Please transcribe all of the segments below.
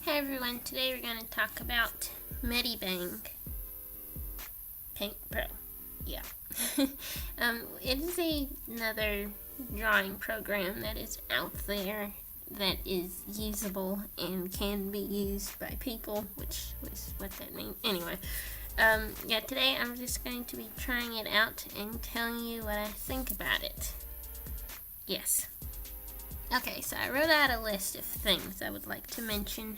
Hey everyone, today we're going to talk about MediBang Paint Pro. Yeah. It is another drawing program that is out there that is usable and can be used by people, which was what that means. Anyway, today I'm just going to be trying it out and telling you what I think about it. Yes. Okay, so I wrote out a list of things I would like to mention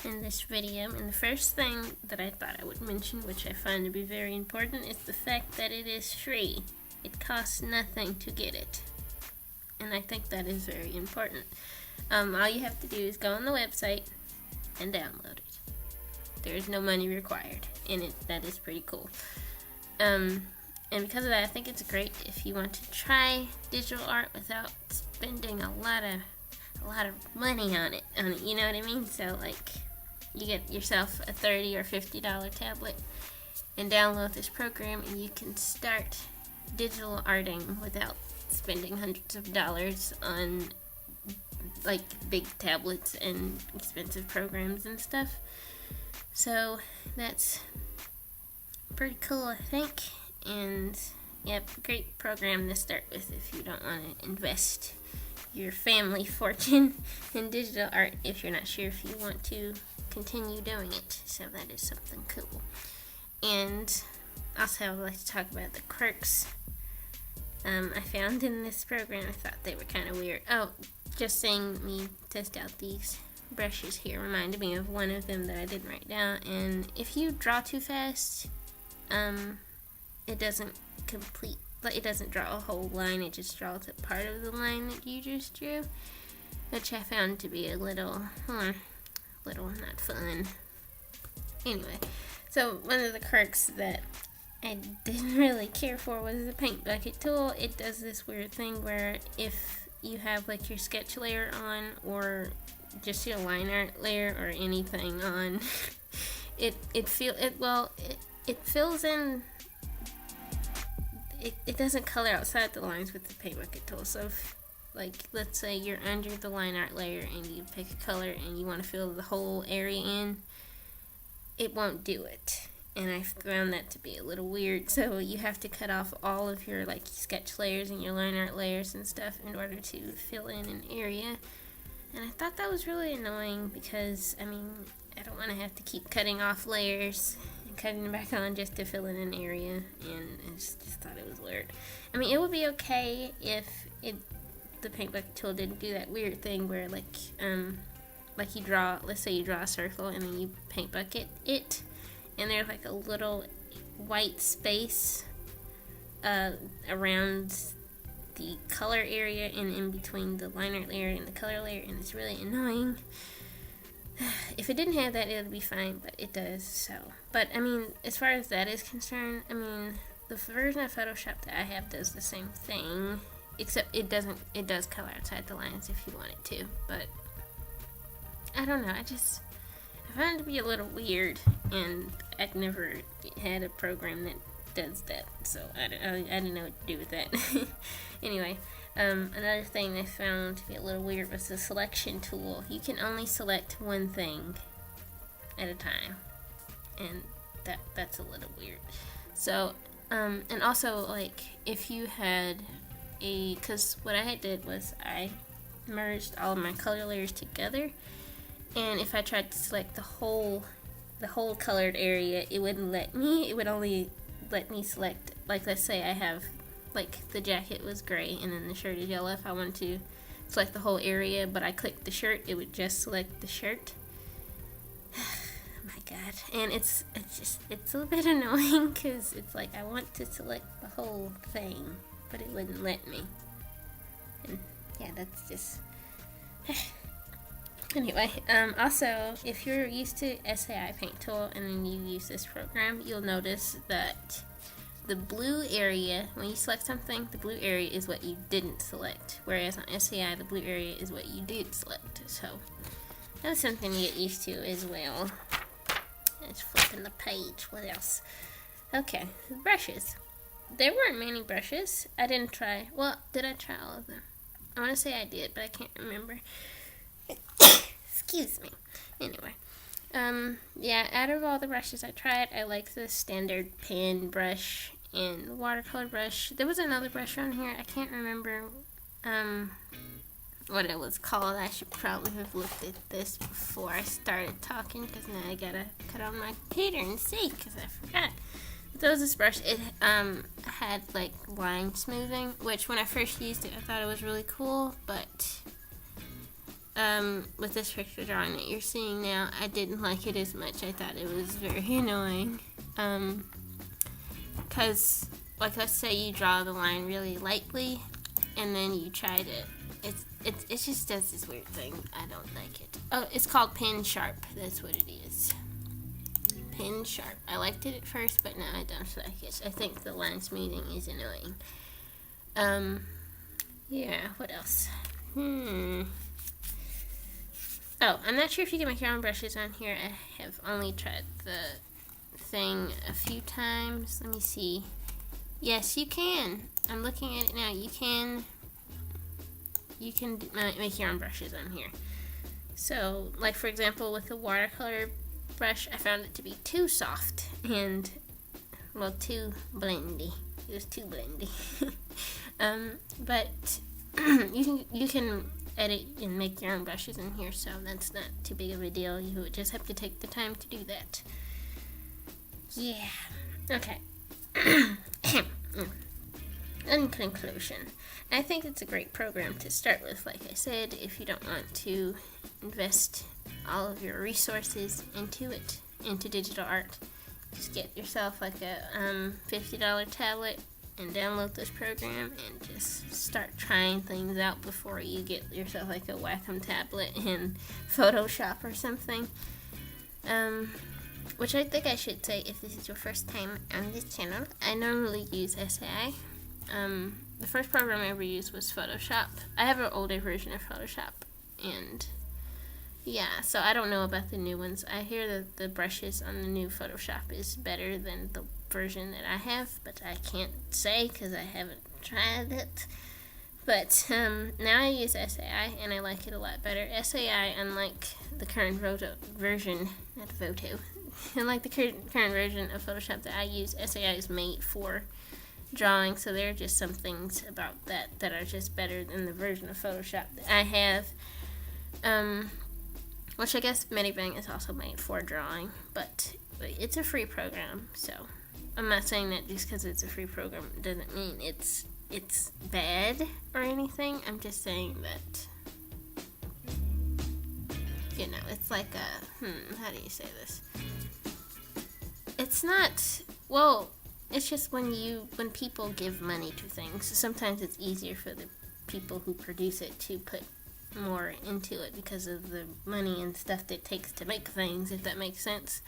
in this video, and the first thing that I thought I would mention, which I find to be very important, is the fact that it is free. It costs nothing to get it, and I think that is very important. All you have to do is go on the website and download it. There is no money required, and that is pretty cool. And because of that, I think it's great if you want to try digital art without spending a lot of money on it. You know what I mean? So like, you get yourself a $30 or $50 tablet and download this program, and you can start digital arting without spending hundreds of dollars on like big tablets and expensive programs and stuff. So that's pretty cool, I think. And yep, great program to start with if you don't want to invest your family fortune in digital art if you're not sure if you want to continue doing it. So that is something cool. And also I would like to talk about the quirks I found in this program. I thought they were kind of weird. Oh, just seeing me test out these brushes here reminded me of one of them that I didn't write down. And if you draw too fast, it doesn't draw a whole line, it just draws a part of the line that you just drew, which I found to be a little not fun. Anyway, so one of the quirks that I didn't really care for was the paint bucket tool. It does this weird thing where if you have like your sketch layer on, or just your line art layer, or anything on, it fills in. It doesn't color outside the lines with the paint bucket tool. So if, like, let's say you're under the line art layer and you pick a color and you want to fill the whole area in, it won't do it. And I found that to be a little weird. So you have to cut off all of your like sketch layers and your line art layers and stuff in order to fill in an area. And I thought that was really annoying because, I mean, I don't want to have to keep cutting off layers and cutting them back on just to fill in an area, and I just thought it was weird. I mean, it would be okay if the paint bucket tool didn't do that weird thing where like you draw, let's say you draw a circle and then you paint bucket it, and there's like a little white space around the color area and in between the line art layer and the color layer, and it's really annoying. If it didn't have that, it would be fine, but it does. So, but I mean, as far as that is concerned, I mean, the version of Photoshop that I have does the same thing, except it does color outside the lines if you want it to. But I don't know, I found it to be a little weird, and I'd never had a program that does that, so I didn't know what to do with that. Anyway, another thing I found to be a little weird was the selection tool. You can only select one thing at a time, and that's a little weird. So, and also, like, if you had because what I did was I merged all of my color layers together, and if I tried to select the whole colored area, it wouldn't let me. It would only let me select, like, let's say I have, like, the jacket was gray and then the shirt is yellow. If I wanted to select the whole area, but I clicked the shirt, it would just select the shirt. Oh my god. And it's a bit annoying because it's like I want to select the whole thing, but it wouldn't let me. And yeah, that's just anyway, also, if you're used to SAI Paint Tool and then you use this program, you'll notice that the blue area, when you select something, the blue area is what you didn't select, whereas on SAI, the blue area is what you did select. So that's something to get used to as well. Just flipping the page. What else? Okay, the brushes. There weren't many brushes. I didn't try. Well, did I try all of them? I want to say I did, but I can't remember. Excuse me. Anyway, Yeah, out of all the brushes I tried, I like the standard pen brush and watercolor brush. There was another brush on here, I can't remember, what it was called. I should probably have looked at this before I started talking, because now I gotta cut on my computer and see, because I forgot. But there was this brush, it had like line smoothing, which when I first used it I thought it was really cool, but with this picture drawing that you're seeing now, I didn't like it as much. I thought it was very annoying, because like, let's say you draw the line really lightly and then you try to, it just does this weird thing. I don't like it. Oh, it's called Pen Sharp. That's what it is. Pen Sharp. I liked it at first, but now I don't like it. I think the line smoothing is annoying. Yeah, what else? Oh, I'm not sure if you can make your own brushes on here. I have only tried the thing a few times. Let me see. Yes, you can. I'm looking at it now. You can make your own brushes on here. So, like for example, with the watercolor brush, I found it to be too soft and, well, too blendy. It was too blendy. But you can edit and make your own brushes in here, so that's not too big of a deal. You would just have to take the time to do that. Yeah. Okay. In conclusion, I think it's a great program to start with. Like I said, if you don't want to invest all of your resources into digital art, just get yourself like a $50 tablet and download this program and just start trying things out before you get yourself like a Wacom tablet in Photoshop or something. Which I think I should say, if this is your first time on this channel, I normally use SAI. The first program I ever used was Photoshop. I have an older version of Photoshop, and yeah, so I don't know about the new ones. I hear that the brushes on the new Photoshop is better than the version that I have, but I can't say because I haven't tried it. But now I use SAI, and I like it a lot better. SAI, unlike the current version of Photoshop that I use, SAI is made for drawing, so there are just some things about that are just better than the version of Photoshop that I have. Which I guess MediBang is also made for drawing, but it's a free program, so I'm not saying that just because it's a free program doesn't mean it's bad or anything. I'm just saying that, you know, it's like a, how do you say this? It's not, well, it's just when people give money to things, sometimes it's easier for the people who produce it to put more into it because of the money and stuff that it takes to make things, if that makes sense.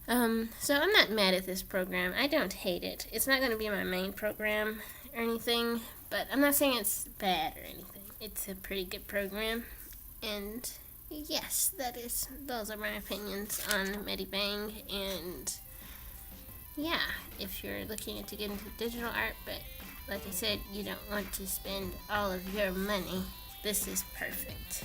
So I'm not mad at this program. I don't hate it. It's not going to be my main program or anything, but I'm not saying it's bad or anything. It's a pretty good program, and yes, those are my opinions on MediBang. And yeah, if you're looking to get into digital art, but like I said, you don't want to spend all of your money, this is perfect.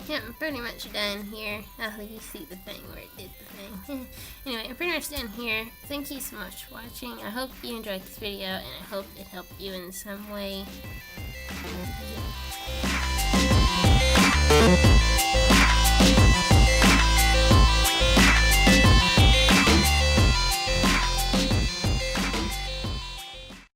Yeah, I'm pretty much done here. Oh, you see the thing where it did the thing. Anyway, I'm pretty much done here. Thank you so much for watching. I hope you enjoyed this video, and I hope it helped you in some way.